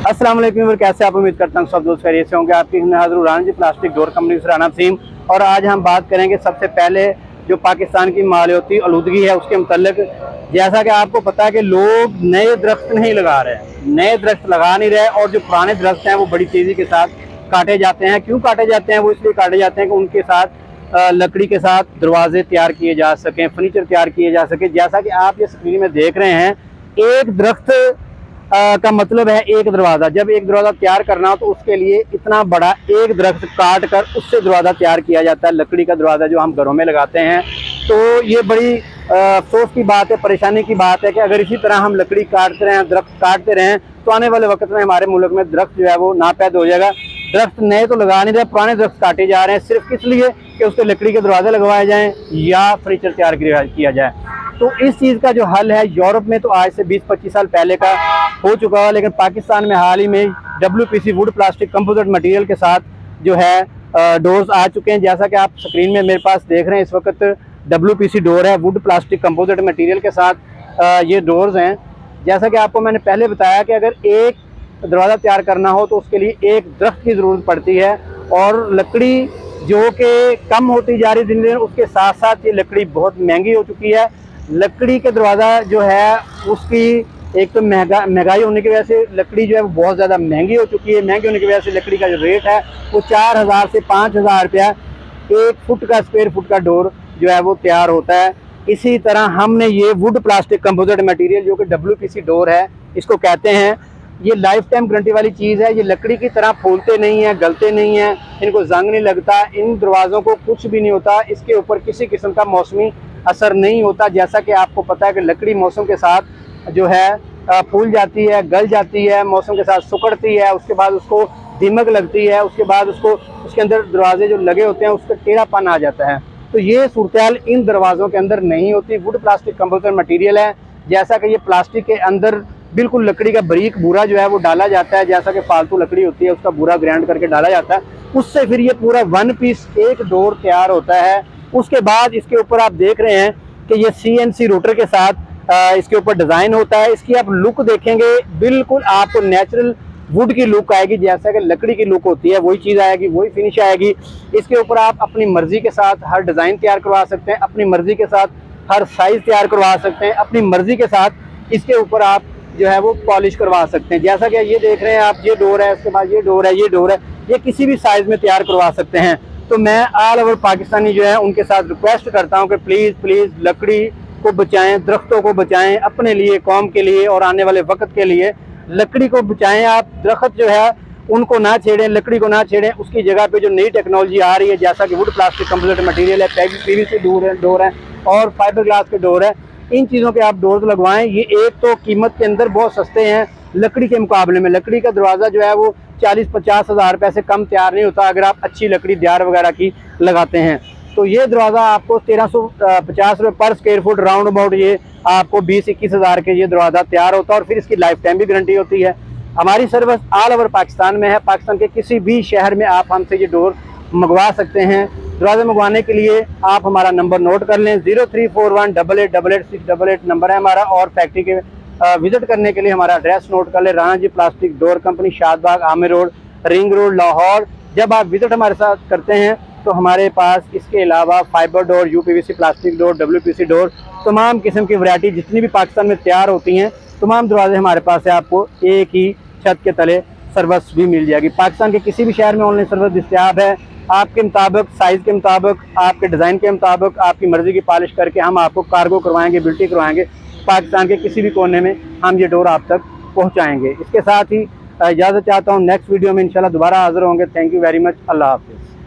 अस्सलाम वालेकुम, कैसे आप? उम्मीद करता हूँ सब दोस्त खैरियत से होंगे। आपकी हाजिर Rana ji plastic door company से राना फीम। और आज हम बात करेंगे सबसे पहले जो पाकिस्तान की मालियाती आलूदगी है उसके मतलब। जैसा कि आपको पता है कि लोग नए दरख्त नहीं लगा रहे हैं, नए दरख्त लगा नहीं रहे, और जो पुराने दरख्त हैं वो बड़ी तेज़ी के साथ काटे जाते हैं। क्यों काटे जाते हैं? वो इसलिए काटे जाते हैं कि उनके साथ लकड़ी के साथ दरवाजे तैयार किए जा सकें, फर्नीचर तैयार किए जा सके। जैसा कि आप ये स्क्रीन में देख रहे हैं, एक दरख्त का मतलब है एक दरवाज़ा। जब एक दरवाज़ा तैयार करना हो तो उसके लिए इतना बड़ा एक दरख्त काट कर उससे दरवाज़ा तैयार किया जाता है, लकड़ी का दरवाज़ा जो हम घरों में लगाते हैं। तो ये बड़ी अफसोस की बात है, परेशानी की बात है कि अगर इसी तरह हम लकड़ी काटते रहें, दरख्त काटते रहें, तो आने वाले वक्त में हमारे मुल्क में दरख्त जो है वो नापैद हो जाएगा। दरख्त नए तो लगा नहीं रहे, पुराने दरख्त काटे जा रहे हैं सिर्फ किस लिए कि उसके लकड़ी के दरवाजे लगवाए जाएँ या फर्नीचर तैयार किया जाए। तो इस चीज़ का जो हल है, यूरोप में तो आज से 20-25 साल पहले का हो चुका है, लेकिन पाकिस्तान में हाल ही में WPC would plastic composite material के साथ जो है डोर्स आ चुके हैं। जैसा कि आप स्क्रीन में मेरे पास देख रहे हैं, इस वक्त WPC डोर है, वुड प्लास्टिक कंपोजिट मटेरियल के साथ ये डोर्स हैं। जैसा कि आपको मैंने पहले बताया कि अगर एक दरवाज़ा तैयार करना हो तो उसके लिए एक दरख्त की ज़रूरत पड़ती है, और लकड़ी जो कि कम होती जा रही दिन दिन, उसके साथ साथ ये लकड़ी बहुत महंगी हो चुकी है। लकड़ी के दरवाज़ा जो है उसकी एक तो महंगाई होने की वजह से लकड़ी जो है वो बहुत ज़्यादा महंगी हो चुकी है। महंगी होने की वजह से लकड़ी का जो रेट है वो 4000 से 5000 रुपया 1 फुट का, स्क्वायर फुट का डोर जो है वो तैयार होता है। इसी तरह हमने ये वुड प्लास्टिक कंपोजिट मटेरियल जो कि WPC डोर है, इसको कहते हैं, ये लाइफ टाइम गारंटी वाली चीज़ है। ये लकड़ी की तरह फूलते नहीं हैं, गलते नहीं हैं, इनको जंग नहीं लगता, इन दरवाज़ों को कुछ भी नहीं होता, इसके ऊपर किसी किस्म का मौसमी असर नहीं होता। जैसा कि आपको पता है कि लकड़ी मौसम के साथ जो है फूल जाती है, गल जाती है, मौसम के साथ सुकड़ती है, उसके बाद उसको दीमक लगती है, उसके बाद उसको उसके अंदर दरवाजे जो लगे होते हैं उसका टेढ़ापन आ जाता है। तो ये सूरत इन दरवाज़ों के अंदर नहीं होती। वुड प्लास्टिक कंपोजिट मटेरियल है। जैसा कि ये प्लास्टिक के अंदर बिल्कुल लकड़ी का बारीक बूरा जो है वो डाला जाता है, जैसा कि फालतू लकड़ी होती है उसका बूरा ग्राइंड करके डाला जाता है, उससे फिर ये पूरा 1 पीस एक डोर तैयार होता है। उसके बाद इसके ऊपर आप देख रहे हैं कि ये CNC रोटर के साथ इसके ऊपर डिज़ाइन होता है। इसकी आप लुक देखेंगे, बिल्कुल आपको नेचुरल वुड की लुक आएगी, जैसा कि लकड़ी की लुक होती है वही चीज़ आएगी, वही फिनिश आएगी। इसके ऊपर आप अपनी मर्ज़ी के साथ हर डिज़ाइन तैयार करवा सकते हैं, अपनी मर्ज़ी के साथ हर साइज़ तैयार करवा सकते हैं, अपनी मर्ज़ी के साथ इसके ऊपर आप जो है वो पॉलिश करवा सकते हैं। जैसा कि ये देख रहे हैं आप, ये डोर है, उसके बाद ये डोर है, ये डोर है, ये किसी भी साइज़ में तैयार करवा सकते हैं। तो मैं ऑल ओवर पाकिस्तानी जो है उनके साथ रिक्वेस्ट करता हूं कि प्लीज़ लकड़ी को बचाएं, दरख्तों को बचाएं, अपने लिए, कौम के लिए और आने वाले वक्त के लिए लकड़ी को बचाएं। आप दरख्त जो है उनको ना छेड़ें, लकड़ी को ना छेड़ें। उसकी जगह पे जो नई टेक्नोलॉजी आ रही है, जैसा कि वुड प्लास्टिक कंपोजिट मटेरियल है, PVC डोर है और फाइबर ग्लास के डोर है, इन चीज़ों के आप डोर लगवाएं। ये एक तो कीमत के अंदर बहुत सस्ते हैं लकड़ी के मुकाबले में। लकड़ी का दरवाज़ा जो है वो 40-50 हज़ार रुपये से कम तैयार नहीं होता अगर आप अच्छी लकड़ी देर वगैरह की लगाते हैं। तो ये दरवाज़ा आपको 1350 रुपये पर स्क्वायर फुट राउंड अबाउट ये आपको 20-21 हज़ार के ये दरवाज़ा तैयार होता है, और फिर इसकी लाइफ टाइम भी गारंटी होती है। हमारी सर्विस ऑल ओवर पाकिस्तान में है। पाकिस्तान के किसी भी शहर में आप हमसे ये डोर मंगवा सकते हैं। दरवाज़ा मंगवाने के लिए आप हमारा नंबर नोट कर लें, 034188888688 नंबर है हमारा, और फैक्ट्री के विजिट करने के लिए हमारा एड्रेस नोट कर ले, Rana ji plastic door company, Shadbagh, Amir road, ring road, Lahore. जब आप विजिट हमारे साथ करते हैं तो हमारे पास इसके अलावा fibre door, UPVC plastic door, WPC door, तमाम किस्म की वैरायटी जितनी भी पाकिस्तान में तैयार होती हैं, तमाम दरवाजे हमारे पास है। आपको एक ही छत के तले सर्विस भी मिल जाएगी। पाकिस्तान के किसी भी शहर में ऑनलाइन सर्विस दस्तयाब है। आपके मुताबिक, साइज़ के मुताबिक, आपके डिज़ाइन के मुताबिक, आपकी मर्ज़ी की पॉलिश करके हम आपको कार्गो करवाएंगे, बिल्टी करवाएंगे। पाकिस्तान के किसी भी कोने में हम ये डोर आप तक पहुंचाएंगे। इसके साथ ही इजाज़त चाहता हूं, नेक्स्ट वीडियो में इंशाल्लाह दोबारा हाज़िर होंगे। Thank you very much. अल्लाह हाफ़िज़।